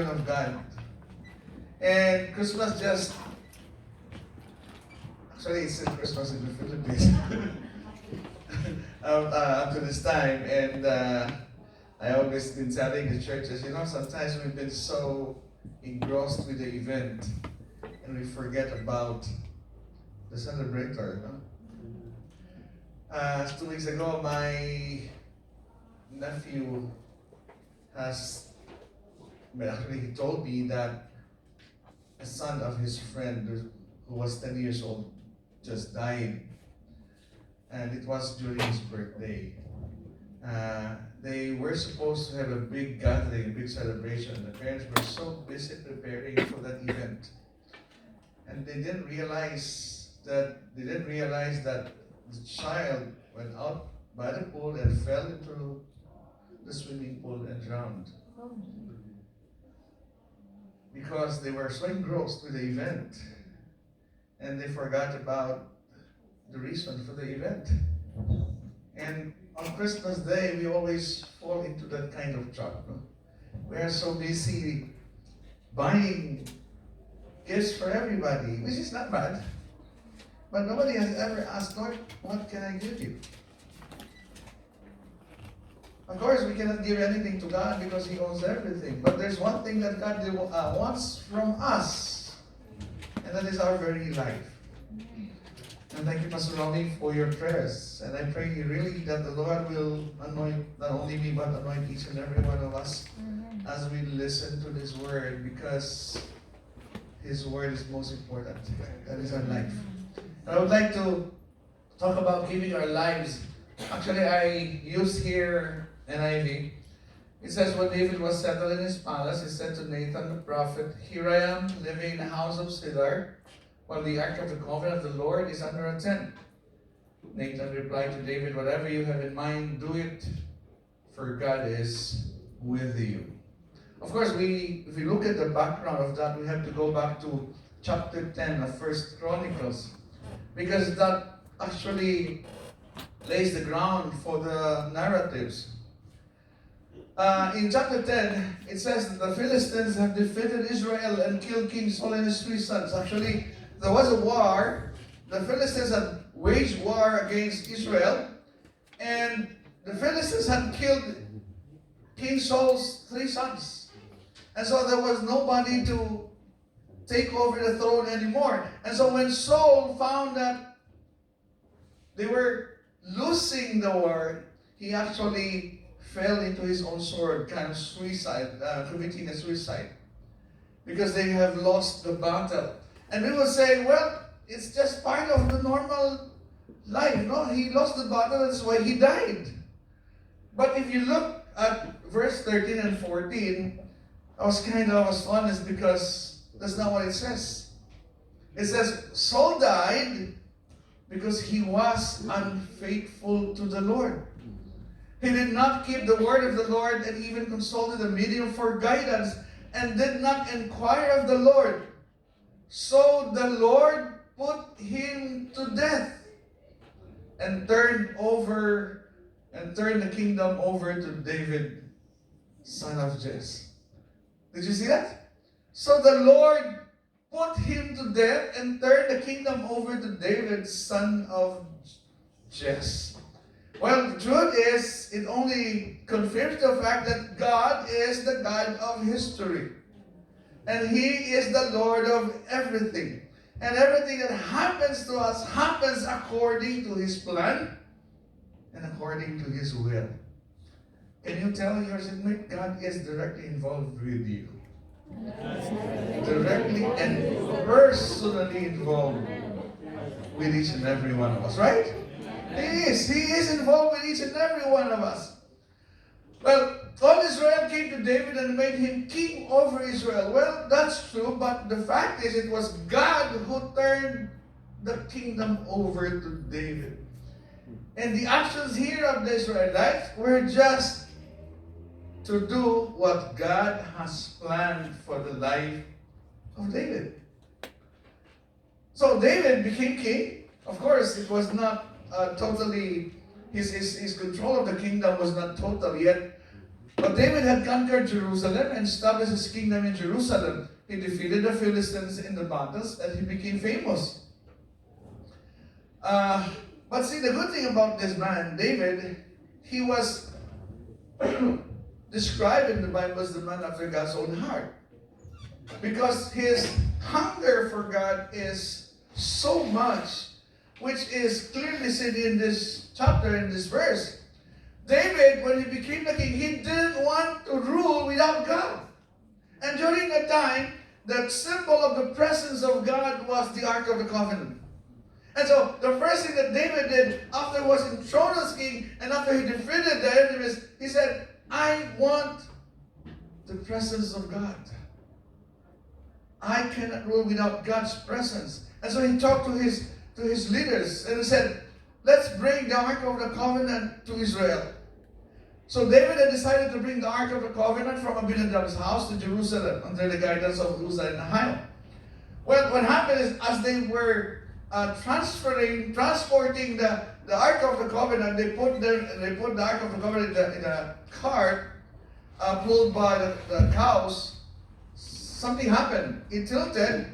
of God. And Christmas just, actually it's still Christmas in the Philippines up to this time. And I always been telling the churches, sometimes we've been so engrossed with the event and we forget about the celebrator. 2 weeks ago, my nephew he told me that a son of his friend who was 10 years old just died, and it was during his birthday. They were supposed to have a big gathering, a big celebration. The parents were so busy preparing for that event, and they didn't realize that the child went out by the pool and fell into the swimming pool and drowned. Because they were so engrossed with the event and they forgot about the reason for the event. And on Christmas Day, we always fall into that kind of trap. No? We are so busy buying gifts for everybody, which is not bad. But nobody has ever asked, Lord, what can I give you? Of course, we cannot give anything to God because He owns everything. But there's one thing that God wants from us, and that is our very life. And thank you, Pastor Romy, for your prayers. And I pray really that the Lord will anoint not only me, but anoint each and every one of us as we listen to this word, because His word is most important. That is our life. And I would like to talk about giving our lives. Actually, I use here NIV. It says, when David was settled in his palace, he said to Nathan the prophet, "Here I am, living in a house of cedar, while the ark of the covenant of the Lord is under a tent." Nathan replied to David, "Whatever you have in mind, do it, for God is with you." Of course, if we look at the background of that, we have to go back to chapter 10 of 1 Chronicles, because that actually lays the ground for the narratives. In chapter 10, it says that the Philistines have defeated Israel and killed King Saul and his 3 sons. Actually, there was a war. The Philistines had waged war against Israel, and the Philistines had killed King Saul's 3 sons. And so there was nobody to take over the throne anymore. And so when Saul found that they were losing the war, he actually fell into his own sword, kind of committing a suicide, because they have lost the battle. And we will say, well, it's just part of the normal life. No, he lost the battle, that's why he died. But if you look at verse 13 and 14, I was honest, because that's not what it says. It says, Saul died because he was unfaithful to the Lord. He did not keep the word of the Lord, and even consulted a medium for guidance, and did not inquire of the Lord. So the Lord put him to death, and turned the kingdom over to David, son of Jesse. Did you see that? So the Lord put him to death and turned the kingdom over to David, son of Jesse. Well, the truth is, it only confirms the fact that God is the God of history. And He is the Lord of everything. And everything that happens to us happens according to His plan and according to His will. Can you tell your seatmate, God is directly involved with you? Directly and personally involved with each and every one of us, right? He is involved with each and every one of us. Well, all Israel came to David and made him king over Israel. Well, that's true, but the fact is, it was God who turned the kingdom over to David. And the actions here of the Israelites were just to do what God has planned for the life of David. So David became king. Of course, it was not totally, his control of the kingdom was not total yet. But David had conquered Jerusalem and established his kingdom in Jerusalem. He defeated the Philistines in the battles and he became famous. But see, the good thing about this man, David, he was described in the Bible as the man after God's own heart. Because his hunger for God is so much, which is clearly seen in this chapter, in this verse. David, when he became the king, he didn't want to rule without God. And during that time, the symbol of the presence of God was the Ark of the Covenant. And so, the first thing that David did after he was enthroned as king, and after he defeated the enemies, he said, I want the presence of God. I cannot rule without God's presence. And so he talked to his leaders and he said, let's bring the Ark of the Covenant to Israel. So David had decided to bring the Ark of the Covenant from Abinadab's house to Jerusalem under the guidance of Uzzah and Ahio. Well, what happened is, as they were transporting the Ark of the Covenant, they put the Ark of the Covenant in a cart pulled by the cows. Something happened. It tilted,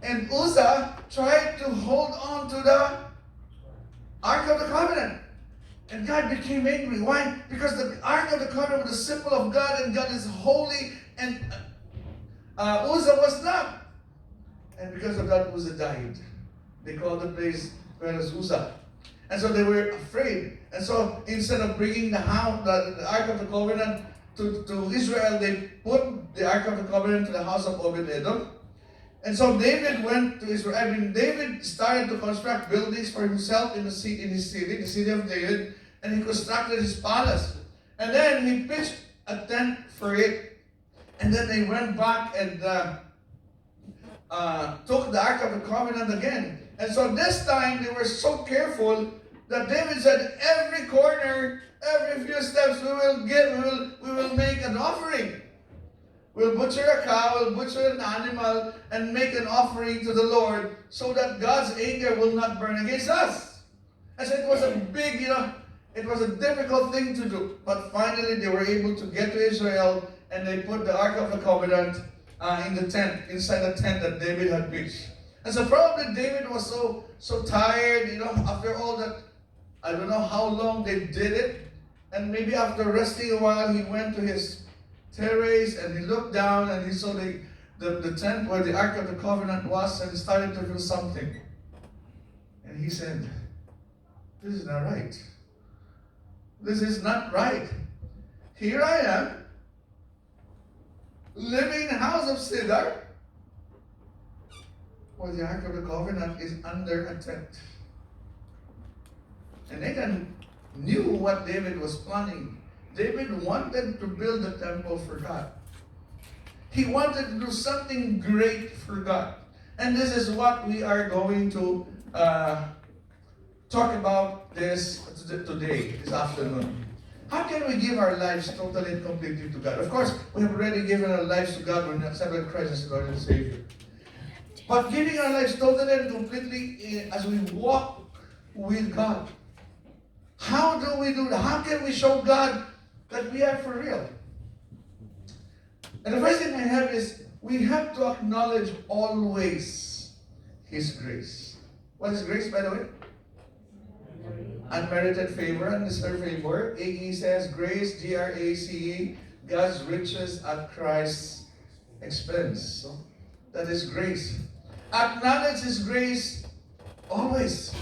and Uzzah tried to hold on to the Ark of the Covenant. And God became angry. Why? Because the Ark of the Covenant was a symbol of God, and God is holy, and Uzzah was not. And because of that, Uzzah died. They called the place Uzzah. And so they were afraid. And so instead of bringing the Ark of the Covenant to Israel, they put the Ark of the Covenant to the house of Obed-Edom. And so David went to Israel. David started to construct buildings for himself in his city, the city of David, and he constructed his palace. And then he pitched a tent for it. And then they went back and took the Ark of the Covenant again. And so this time they were so careful that David said, every corner, every few steps we will make an offering. We'll butcher a cow, we'll butcher an animal, and make an offering to the Lord so that God's anger will not burn against us. And so it was a big, it was a difficult thing to do. But finally they were able to get to Israel, and they put the Ark of the Covenant in the tent, inside the tent that David had pitched. And so probably David was so tired, after all that, I don't know how long they did it. And maybe after resting a while, he went to his terrace and he looked down and he saw the tent where the Ark of the Covenant was, and he started to feel something. And he said, this is not right. This is not right. Here I am, living in a house of cedar, where the Ark of the Covenant is under a tent. And Nathan knew what David was planning. David wanted to build a temple for God. He wanted to do something great for God. And this is what we are going to talk about this afternoon. How can we give our lives totally and completely to God? Of course, we have already given our lives to God when we accepted Christ as Lord and Savior. But giving our lives totally and completely as we walk with God. How do we do that? How can we show God that we are for real? And the first thing I have is, we have to acknowledge always His grace. What is grace, by the way? Unmerited favor, undeserved favor. AE says grace, G-R-A-C-E, God's riches at Christ's expense. So that is grace. Acknowledge His grace always.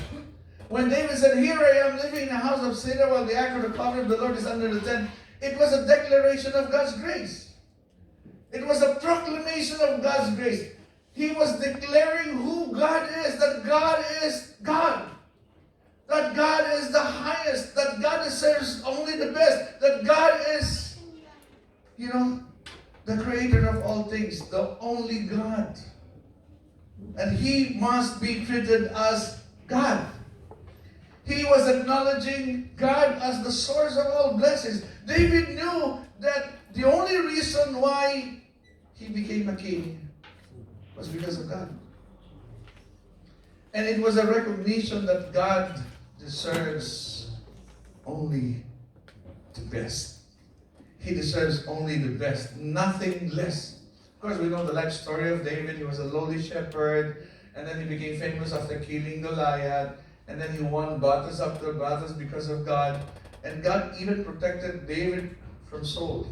When David said, here I am living in a house of cedar while the Ark of the Covenant of the Lord is under the tent, it was a declaration of God's grace. It was a proclamation of God's grace. He was declaring who God is, that God is God. That God is the highest, that God deserves only the best, that God is, the creator of all things, the only God. And He must be treated as God. He was acknowledging God as the source of all blessings. David knew that the only reason why he became a king was because of God. And it was a recognition that God deserves only the best. he deserves only the best, nothing less. Of course, we know the life story of David. He was a lowly shepherd, and then he became famous after killing Goliath, and then he won battles after battles because of God. And God even protected David from Saul.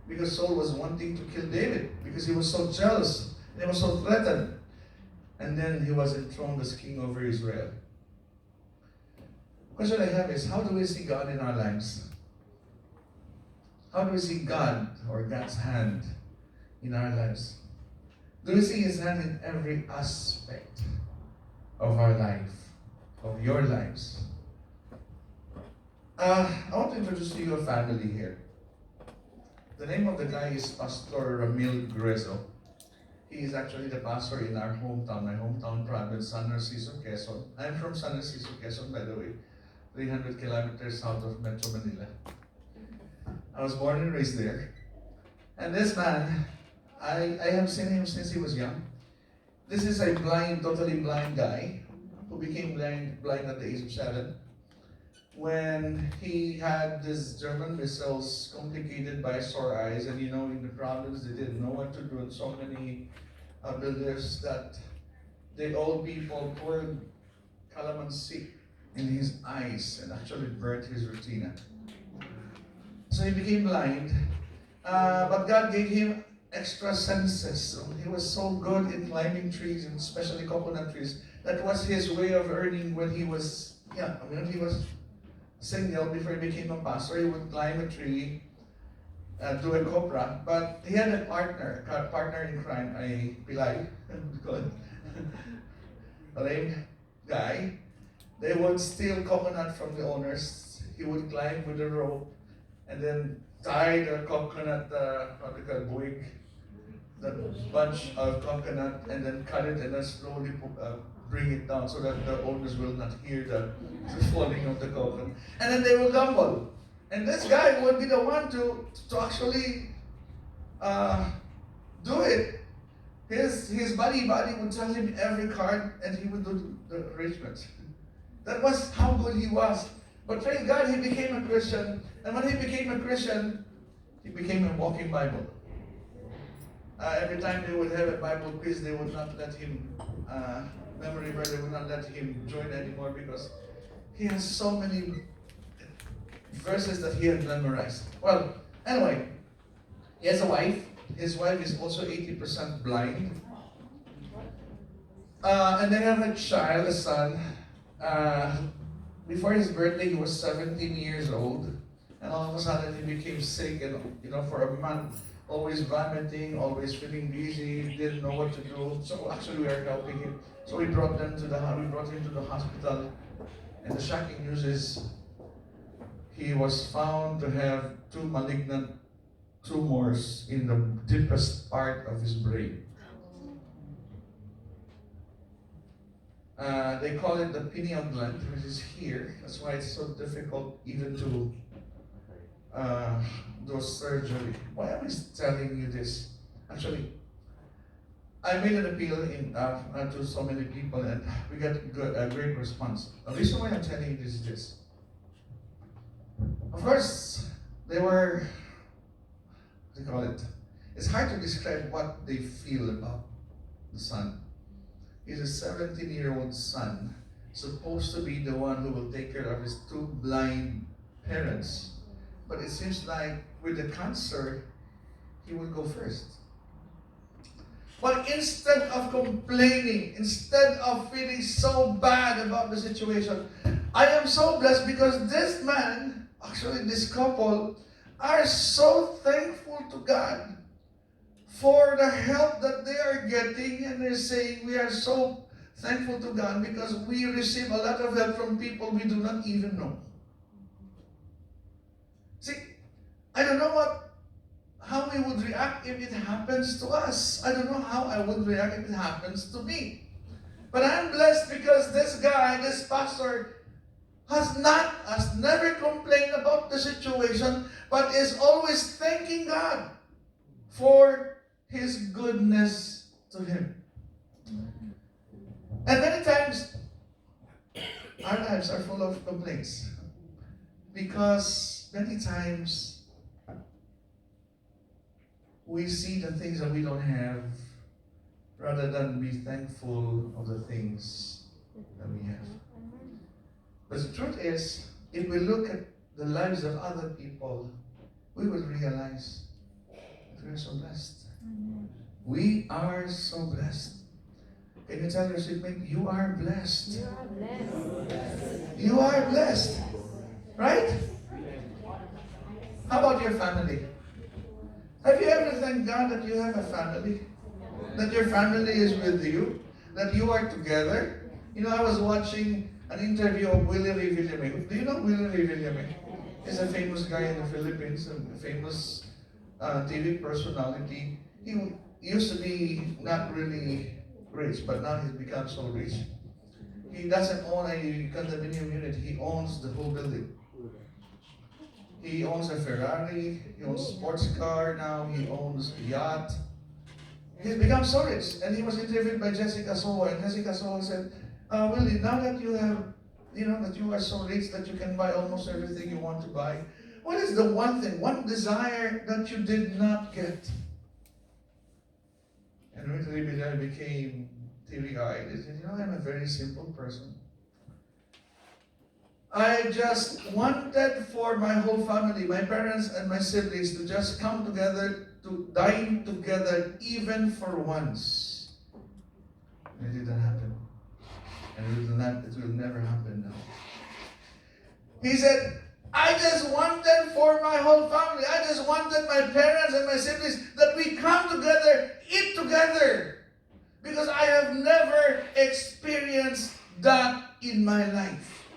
Because Saul was wanting to kill David, because he was so jealous, and he was so threatened. And then he was enthroned as king over Israel. The question I have is, how do we see God in our lives? How do we see God or God's hand in our lives? Do we see His hand in every aspect of our life, of your lives? I want to introduce to you a family here. The name of the guy is Pastor Ramil Grueso. He is actually the pastor in our hometown, my hometown province, San Narciso, Quezon. I'm from San Narciso, Quezon, by the way, 300 kilometers south of Metro Manila. I was born and raised there. And this man, I have seen him since he was young. This is a blind, totally blind guy who became blind at the age of 7. When he had this German missiles complicated by sore eyes, and in the province they didn't know what to do, and so many beliefs that the old people poured calamansi in his eyes and actually burnt his retina. So he became blind, but God gave him extra senses. So he was so good in climbing trees, and especially coconut trees. That was his way of earning when he was single before he became a pastor. He would climb a tree, do a copra, but he had a partner in crime, a pilay, a lame guy. They would steal coconut from the owners. He would climb with a rope and then tie the coconut, buig, the bunch of coconut, and then cut it and then slowly bring it down so that the owners will not hear the falling of the coconut. And then they will gamble. And this guy would be the one to actually do it. His buddy would tell him every card, and he would do the arrangements. That was how good he was. But thank God he became a Christian. And when he became a Christian, he became a walking Bible. Every time they would have a Bible quiz, they would not let him, memory verse, they would not let him join anymore because he has so many verses that he had memorized. Well, anyway, he has a wife. His wife is also 80% blind. And they have a child, a son. Before his birthday, he was 17 years old. And all of a sudden, he became sick, and for a month, always vomiting, always feeling dizzy, didn't know what to do. So actually, we are helping him. So we brought him to the hospital. And the shocking news is, he was found to have 2 malignant tumors in the deepest part of his brain. They call it the pineal gland, which is here. That's why it's so difficult even to do surgery. Why am I telling you this? Actually, I made an appeal to so many people, and we got a great response. The reason why I'm telling you this is this. Of course, they were, what do you call it? It's hard to describe what they feel about the son. He's a 17-year-old son, supposed to be the one who will take care of his 2 blind parents. But it seems like with the cancer, he will go first. But instead of complaining, instead of feeling so bad about the situation, I am so blessed because this man, actually this couple, are so thankful to God for the help that they are getting, and they're saying we are so thankful to God because we receive a lot of help from people we do not even know. See, I don't know how we would react if it happens to us. I don't know how I would react if it happens to me. But I'm blessed because this guy, this pastor, has never complained about the situation, but is always thanking God for His goodness to him. And many times, our lives are full of complaints. Because many times, we see the things that we don't have rather than be thankful of the things that we have. But the truth is, if we look at the lives of other people, we will realize that we are so blessed. We are so blessed. Can you tell your seatmate, you are blessed? You are blessed. You are blessed. Right? How about your family? Have you ever thanked God that you have a family? That your family is with you? That you are together? You know, I was watching an interview of Willie Ray Villame. Do you know Willie Ray Villame? He's a famous guy in the Philippines, a famous TV personality. He used to be not really rich, but now he's become so rich. He doesn't own a condominium unit, he owns the whole building. He owns a Ferrari, he owns a sports car now, he owns a yacht. He's become so rich. And he was interviewed by Jessica Soho, and Jessica Soho said, Willie, now that you have, that you are so rich that you can buy almost everything you want to buy, what is the one thing, one desire that you did not get? And Willie Villame became teary-eyed. He said, I'm a very simple person. I just wanted for my whole family, my parents and my siblings, to just come together, to dine together, even for once. And it didn't happen. And it will never happen now. He said, I just wanted for my whole family, I just wanted my parents and my siblings that we come together, eat together. Because I have never experienced that in my life.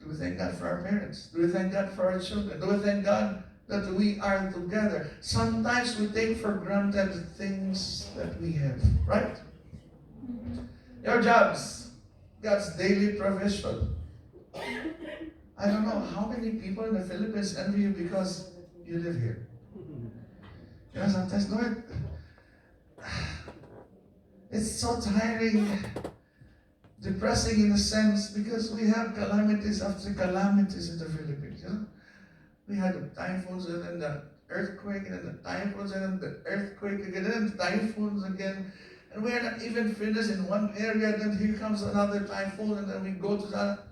Do we thank God for our parents? Do we thank God for our children? Do we thank God that we are together? Sometimes we take for granted the things that we have, right? Your jobs, God's daily provision. I don't know how many people in the Philippines envy you because you live here. Sometimes, Lord, it's so tiring, depressing in a sense, because we have calamities after calamities in the Philippines. We had the typhoons and then the earthquake and then the typhoons and then the earthquake again and then the typhoons again. And we are not even finished in one area, then here comes another typhoon and then we go to that.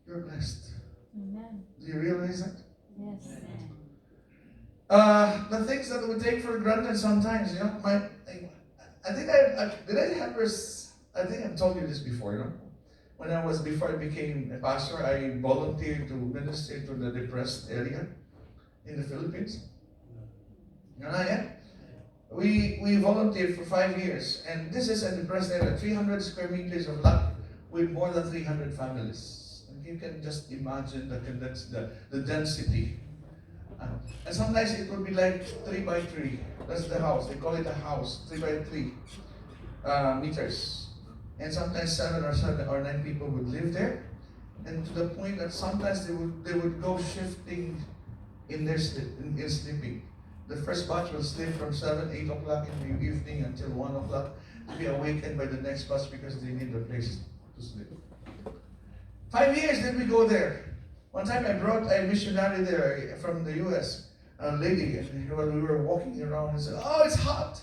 You're blessed. Amen. Do you realize that? Yes. The things that we take for granted sometimes, I think I've told you this before, before I became a pastor, I volunteered to minister to the depressed area in the Philippines. We volunteered for 5 years, and this is a depressed area, 300 square meters of land with more than 300 families. And you can just imagine the density. And sometimes it would be like 3 by 3. That's the house. They call it a house, 3 by 3 meters. And sometimes 7 or 9 people would live there. And to the point that sometimes they would go shifting in their sleeping. The first batch will sleep from 7, 8 o'clock in the evening until 1 o'clock to be awakened by the next batch because they need a place to sleep. 5 years did we go there. One time I brought a missionary there from the U.S., a lady, and when we were walking around, he said, "Oh, it's hot."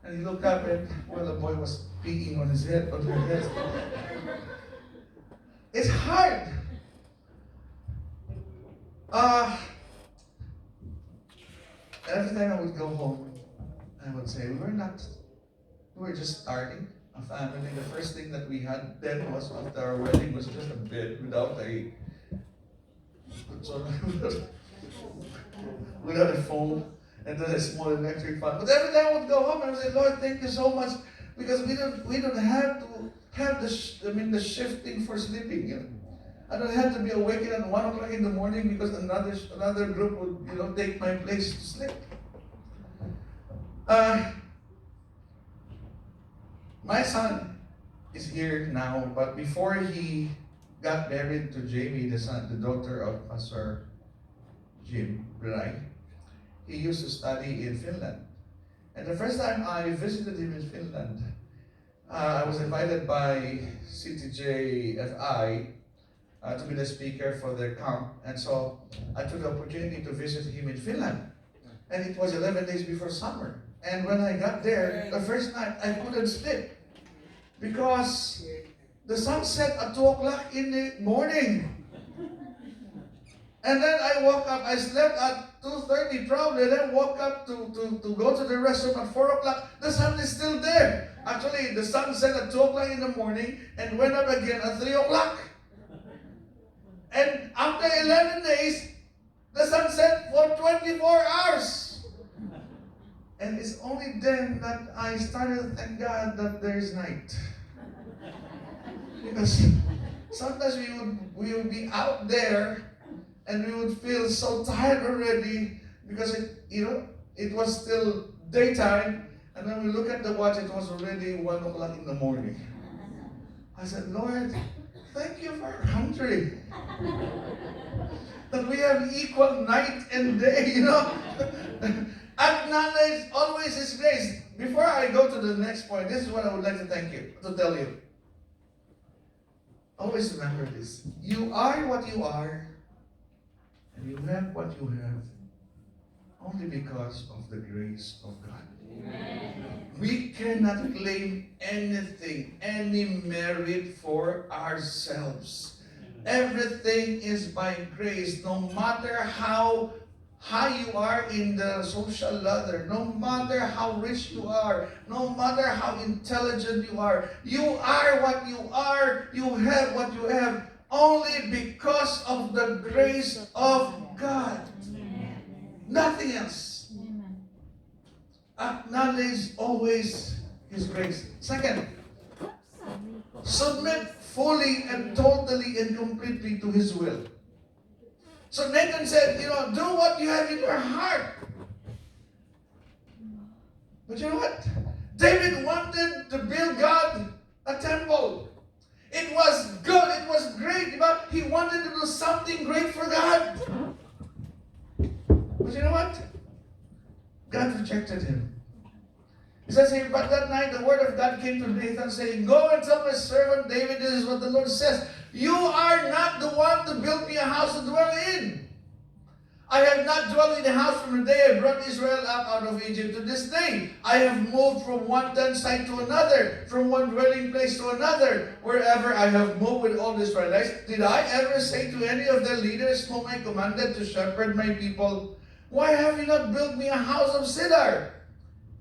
And he looked up and, the boy was peeing on his head, on her head. It's hard. Every time I would go home, I would say, we were just starting a family. The first thing that we had then was, after our wedding, was just a bed without a phone, and then a small electric fan. But every time I would go home, I would say, Lord, thank you so much, because we don't have to have the shifting for sleeping. I don't have to be awakened at 1 o'clock in the morning because another group would take my place to sleep. My son is here now, but before he got married to Jamie, the daughter of Pastor Jim Brai, he used to study in Finland. And the first time I visited him in Finland, I was invited by CCFI to be the speaker for their camp. And so I took the opportunity to visit him in Finland. And it was 11 days before summer. And when I got there, the first night, I couldn't sleep. Because the sun set at 2 o'clock in the morning. And then I woke up, I slept at 2:30 probably, then woke up to go to the restroom at 4 o'clock. The sun is still there. Actually, the sun set at 2 o'clock in the morning and went up again at 3 o'clock. And after 11 days, the sun set for 24 hours. And it's only then that I started to thank God that there is night. Because sometimes we would be out there and we would feel so tired already because it was still daytime, and then we look at the watch, it was already 1 o'clock in the morning. I said, Lord, thank you for our country. That we have equal night and day, Acknowledge always His grace. Before I go to the next point, this is what I would like to tell you. Always remember this. You are what you are, and you have what you have, only because of the grace of God. Amen. We cannot claim anything, any merit for ourselves. Everything is by grace, no matter how high you are in the social ladder, no matter how rich you are, no matter how intelligent you are what you are, you have what you have, only because of the grace of God. Amen. Nothing else. Amen. Acknowledge always His grace. Second, submit fully and totally and completely to His will. So Nathan said, do what you have in your heart. But you know what? David wanted to build God a temple. It was good. It was great. But he wanted to do something great for God. But you know what? God rejected him. He says here, but that night the word of God came to Nathan saying, go and tell my servant David, this is what the Lord says. You are not the one to build me a house to dwell in. I have not dwelt in a house from the day I brought Israel up out of Egypt to this day. I have moved from one tent site to another, from one dwelling place to another, wherever I have moved with all the Israelites. Did I ever say to any of the leaders whom I commanded to shepherd my people, why have you not built me a house of cedar?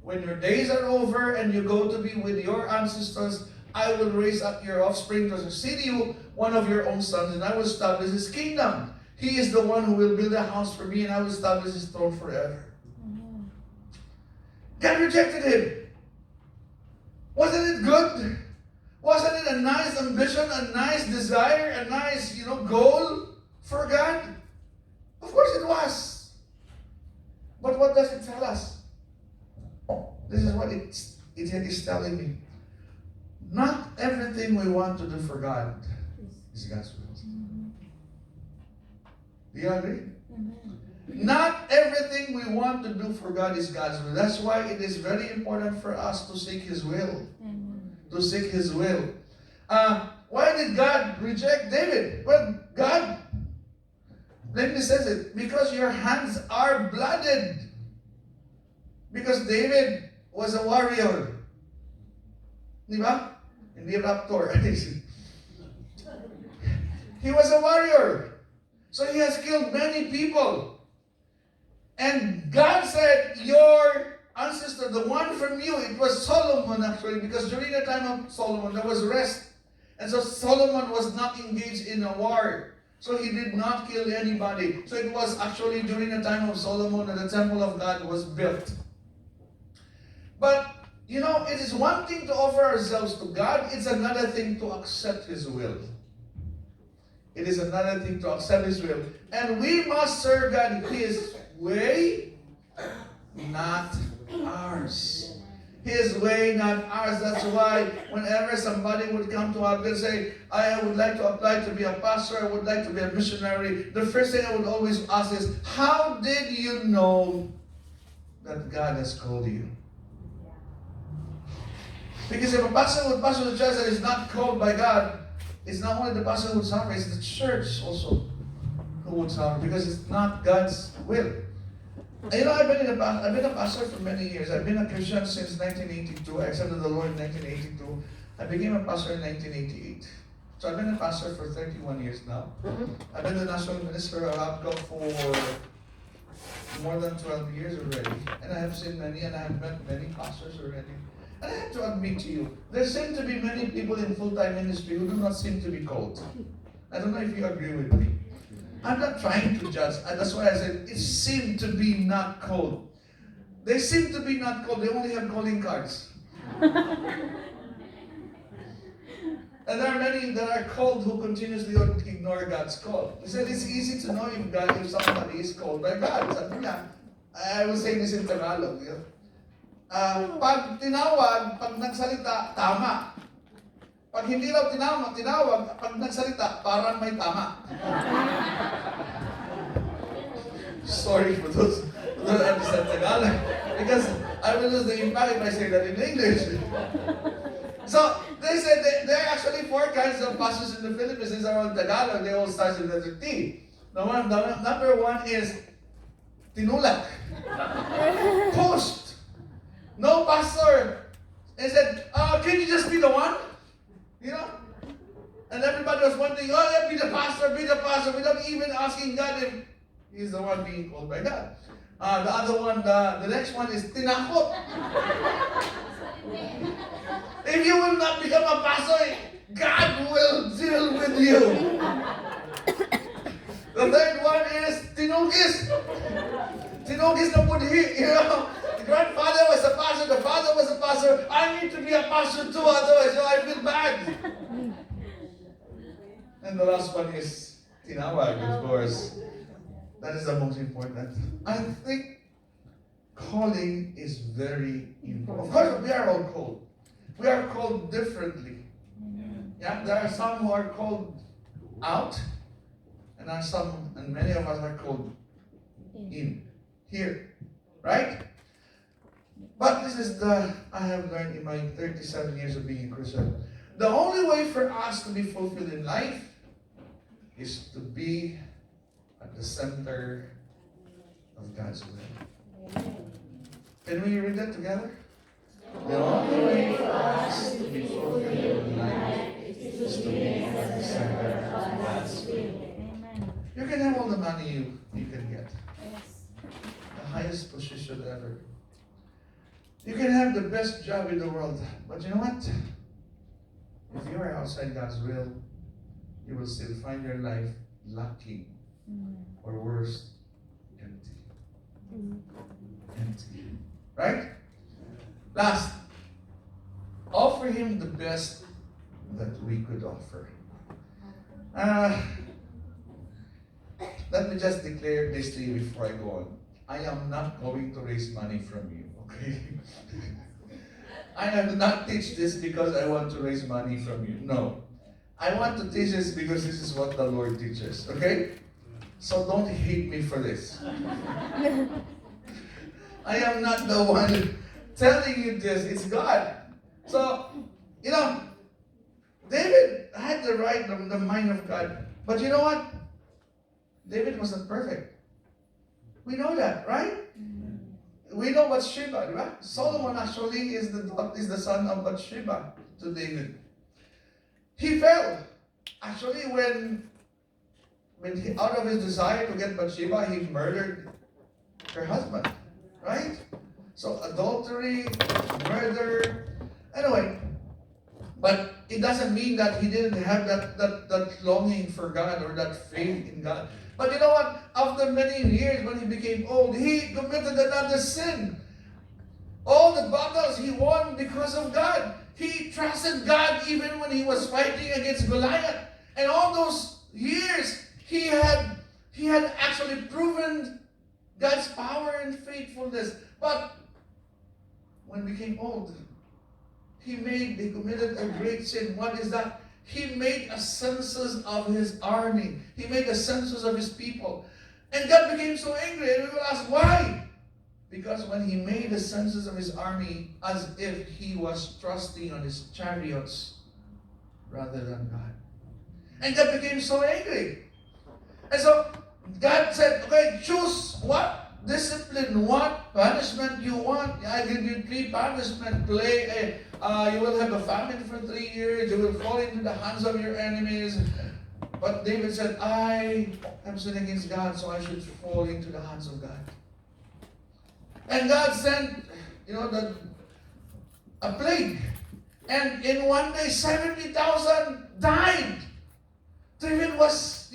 When your days are over and you go to be with your ancestors, I will raise up your offspring to succeed you, one of your own sons, and I will establish his kingdom. He is the one who will build a house for me, and I will establish his throne forever. Mm-hmm. God rejected him. Wasn't it good? Wasn't it a nice ambition, a nice desire, a nice, goal for God? Of course it was. But what does it tell us? This is what it is telling me. Not everything we want to do for God is God's will. Do you agree? Amen. Not everything we want to do for God is God's will. That's why it is very important for us to seek His will. Amen. To seek His will. Why did God reject David? Well, God, plainly says it, because your hands are blooded. Because David was a warrior. Di ba? Hindi raptor. He was a warrior. So he has killed many people. And God said, your ancestor, the one from you, it was Solomon actually, because during the time of Solomon, there was rest. And so Solomon was not engaged in a war. So he did not kill anybody. So it was actually during the time of Solomon that the temple of God was built. But, it is one thing to offer ourselves to God. It's another thing to accept His will. It is another thing to accept His will. And we must serve God His way, not ours. His way, not ours. That's why whenever somebody would come to us and say, I would like to apply to be a pastor, I would like to be a missionary, the first thing I would always ask is, how did you know that God has called you? Because if a pastor would pastor the church that is not called by God, it's not only the pastor who would suffer, it's the church also who would suffer because it's not God's will. And you know, I've been a pastor for many years. I've been a Christian since 1982. I accepted the Lord in 1982. I became a pastor in 1988. So I've been a pastor for 31 years now. I've been the national minister of ABCO for more than 12 years already. And I have seen many, and I have met many pastors already. And I have to admit to you, there seem to be many people in full-time ministry who do not seem to be called. I don't know if you agree with me. I'm not trying to judge. That's why I said it seemed to be not called. They seem to be not called. They only have calling cards. And there are many that are called who continuously ignore God's call. He said it's easy to know if somebody is called by God. Sabi niya, I will say this in Tagalog. Pag tinawag, pag nagsalita, tama. Pag hindi raw tinawag, pag nagsalita, parang may tama. Sorry for those who don't understand Tagalog. Because I will lose the impact if I say that in English. So, they said there are actually 4 kinds of pastors in the Philippines. These are all Tagalog. They all start with the letter T. Number 1 is tinulak. Post. No pastor. They said, can you just be the one? You know? And everybody was wondering, yeah, be the pastor, without even asking God if he's the one being called by God. The other one, the next one is tinakot. If you will not become a pastor, God will deal with you. The third one is tinugis. Tinugis na budhi, you know. The grandfather was a pastor, the father was a pastor. I need to be a pastor too, otherwise I feel bad. And the last one is tinawag, of course. That is the most important. I think calling is very important. Of course, we are all called. We are called differently. Yeah, there are some who are called out, and many of us are called in, here, right? But this is I have learned in my 37 years of being a Christian. The only way for us to be fulfilled in life is to be at the center of God's will. Can we read that together? The only way for us to be fulfilled in life is to be at the center of God's will. You can have all the money you can get. The highest position ever. You can have the best job in the world. But you know what? If you are outside God's will, you will still find your life lacking. Or worse, empty. Empty. Right? Last, offer Him the best that we could offer. Let me just declare this to you before I go on. I am not going to raise money from you, okay? I will not teach this because I want to raise money from you. No. I want to teach this because this is what the Lord teaches, okay? So don't hate me for this. I am not the one telling you this. It's God. So, you know, David had the mind of God. But you know what? David wasn't perfect. We know that, right? We know Bathsheba, right? Solomon actually is the son of Bathsheba to David. He fell. Actually, when out of his desire to get Bathsheba, he murdered her husband, right? So adultery, murder, anyway. But it doesn't mean that he didn't have that longing for God or that faith in God. But you know what? After many years, when he became old, he committed another sin. All the battles he won because of God. He trusted God even when he was fighting against Goliath. And all those years, he had actually proven God's power and faithfulness. But when he became old, he committed a great sin. What is that? He made a census of his army. He made a census of his people. And God became so angry. And we will ask, why? Because when he made a census of his army, as if he was trusting on his chariots rather than God. And God became so angry. And so God said, okay, choose what discipline, what punishment you want. I give you 3 punishment. You will have a famine for 3 years. You will fall into the hands of your enemies. But David said, I am sinning against God, so I should fall into the hands of God. And God sent, a plague. And in one day, 70,000 died. David was,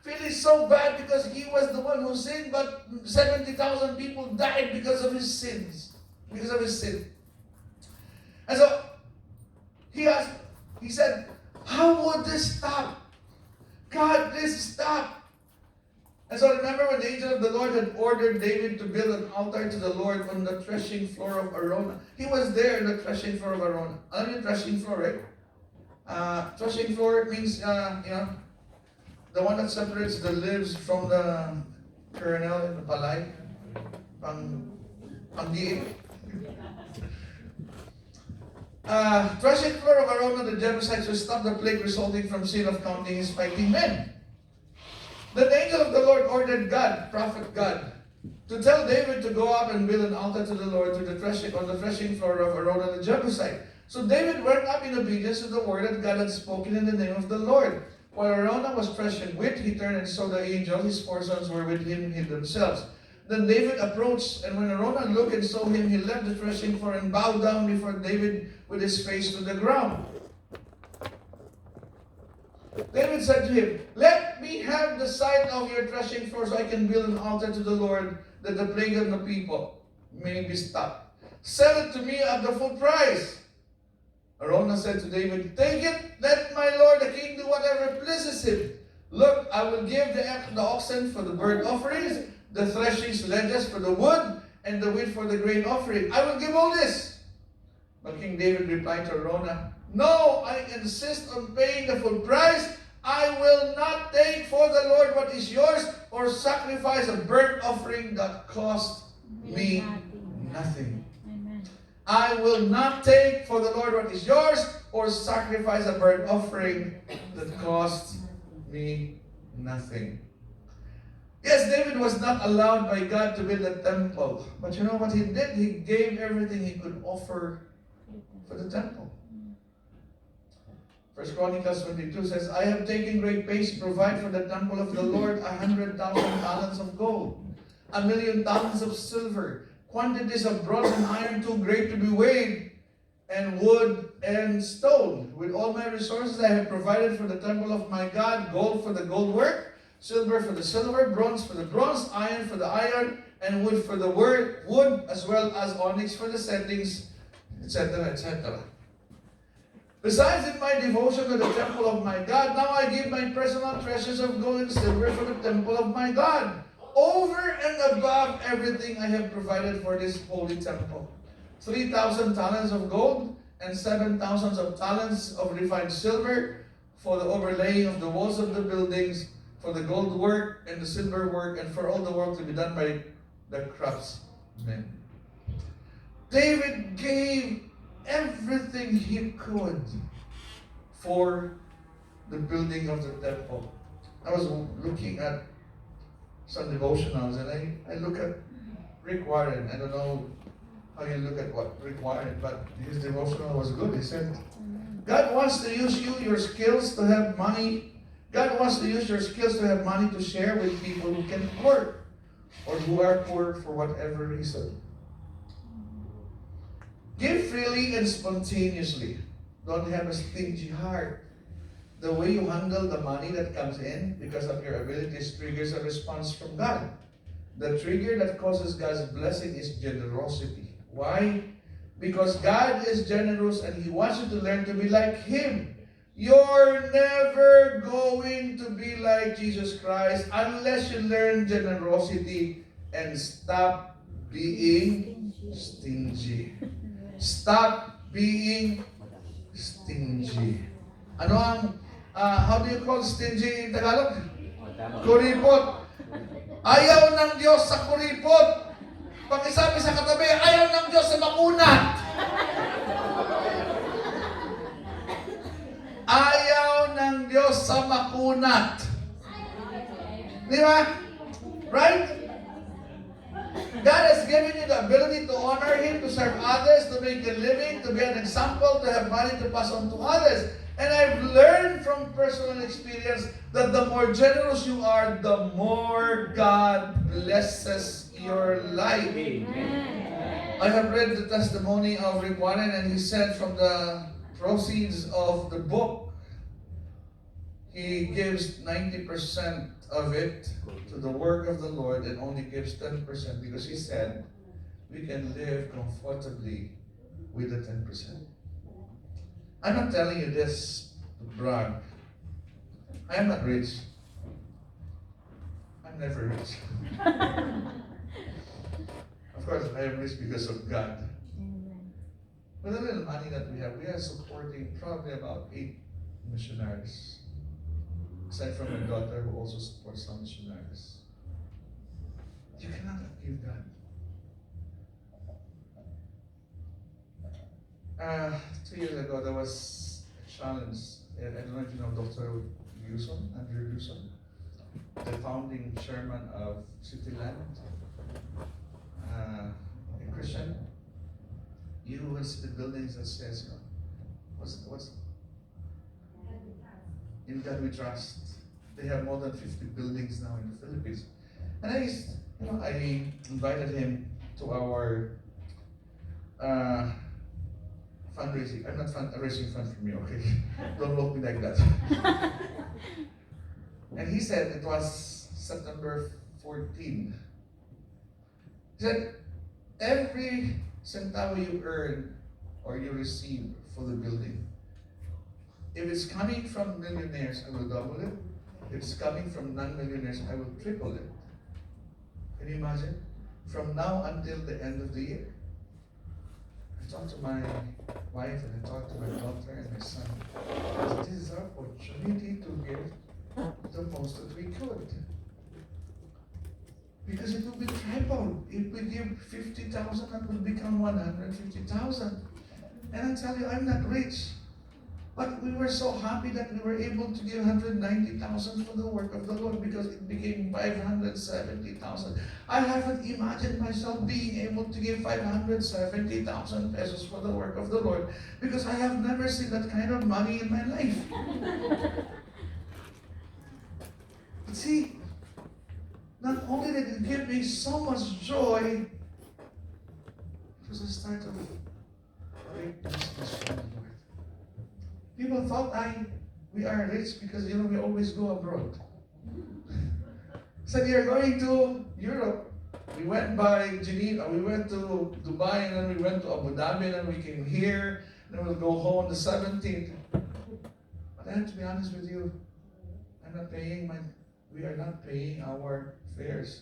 feeling so bad because he was the one who sinned, but 70,000 people died because of his sins. Because of his sin. And so, he said, how would this stop? God, please stop. And so remember when the angel of the Lord had ordered David to build an altar to the Lord on the threshing floor of Arona. He was there in the threshing floor of Arona. Alam niyo threshing floor, right? Threshing floor means, the one that separates the leaves from the kernel in the palay. Pangdiin. Threshing floor of Arona, the Jebusites will stop the plague resulting from sin of counting his fighting men. Then the angel of the Lord ordered God, prophet God, to tell David to go up and build an altar to the Lord on the threshing floor of Arona the Jebusite. So David went up in obedience to the word that God had spoken in the name of the Lord. While Arona was threshing wheat, he turned and saw the angel. His 4 sons were with him, hid themselves. Then David approached, and when Arona looked and saw him, he left the threshing floor and bowed down before David with his face to the ground. David said to him, let me have the site of your threshing floor so I can build an altar to the Lord, that the plague of the people may be stopped. Sell it to me at the full price. Arona said to David, take it, let my lord the king do whatever pleases him. Look, I will give the oxen for the burnt offerings, the threshing sledges for the wood, and the wheat for the grain offering. I will give all this. But King David replied to Arona, no, I insist on paying the full price. I will not take for the Lord what is yours, or sacrifice a burnt offering that cost me nothing. Amen. I will not take for the Lord what is yours, or sacrifice a burnt offering that costs me nothing. Yes, David was not allowed by God to build a temple. But you know what he did? He gave everything he could offer for the temple. 1 Chronicles 22 says, I have taken great pains to provide for the temple of the Lord 100,000 talents of gold, 1,000,000 talents of silver, quantities of bronze and iron too great to be weighed, and wood and stone. With all my resources I have provided for the temple of my God, gold for the gold work, silver for the silver, bronze for the bronze, iron for the iron, and wood for the wood, as well as onyx for the settings, etc., etc. Besides, in my devotion to the temple of my God, now I give my personal treasures of gold and silver for the temple of my God, over and above everything I have provided for this holy temple. 3,000 talents of gold and 7,000 of talents of refined silver for the overlaying of the walls of the buildings, for the gold work and the silver work, and for all the work to be done by the craftsmen. David gave everything he could for the building of the temple. I was looking at some devotionals, and I look at Rick Warren. I don't know how you look at what Rick Warren, but his devotional was good. He said, God wants to use your skills to have money. God wants to use your skills to have money to share with people who can work or who are poor for whatever reason. Give freely and spontaneously. Don't have a stingy heart. The way you handle the money that comes in because of your abilities triggers a response from God. The trigger that causes God's blessing is generosity. Why? Because God is generous and He wants you to learn to be like Him. You're never going to be like Jesus Christ unless you learn generosity and stop being stingy. Stop being stingy. Ano ang, how do you call stingy in Tagalog? Kuripot. Ayaw ng Diyos sa kuripot. Pakisabi sa katabi, ayaw ng Diyos sa makunat. Ayaw ng Diyos sa makunat. Di ba? Right? God has given you the ability to honor Him, to serve others, to make a living, to be an example, to have money to pass on to others. And I've learned from personal experience that the more generous you are, the more God blesses your life. I have read the testimony of Rick Warren, and he said from the proceeds of the book, he gives 90% of it to the work of the Lord and only gives 10% because he said we can live comfortably with the 10%. I'm not telling you this to brag. I am not rich. I'm never rich. Of course, I am rich because of God. With the little money that we are supporting probably about 8 missionaries. Aside from my daughter who also supports some missionaries. You cannot outgive God. 2 years ago there was a challenge. I don't know if you know Dr. Andrew Yuson, the founding chairman of Cityland, a Christian. You will see the buildings that says, what's In God we trust. They have more than 50 buildings now in the Philippines. And I invited him to our fundraising. I'm not raising fund for me, okay? Don't look me like that. And he said it was September 14. He said, every centavo you earn or you receive for the building, if it's coming from millionaires, I will double it. If it's coming from non-millionaires, I will triple it. Can you imagine? From now until the end of the year. I talked to my wife and I talked to my daughter and my son. This is our opportunity to give the most that we could. Because it will be triple. If we give 50,000, that will become 150,000. And I tell you, I'm not rich. But we were so happy that we were able to give 190,000 for the work of the Lord because it became 570,000. I haven't imagined myself being able to give 570,000 pesos for the work of the Lord because I have never seen that kind of money in my life. But see, not only did it give me so much joy, it was the start of a great business for the Lord. People thought we are rich because we always go abroad. Said you're going to Europe. We went by Geneva, we went to Dubai, and then we went to Abu Dhabi, and then we came here, and then we'll go home on the 17th. But I have to be honest with you, we are not paying our fares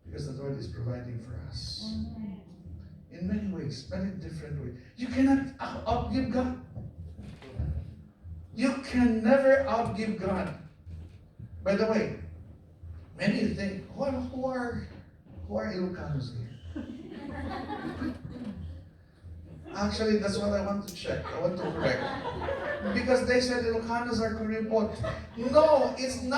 because the Lord is providing for us. In many ways, many different ways. You cannot outgive God. You can never outgive God. By the way, many think, who are Ilocanos here? Actually, that's what I want to check. I want to correct. Because they said Ilocanos are kuripot. No, it's not.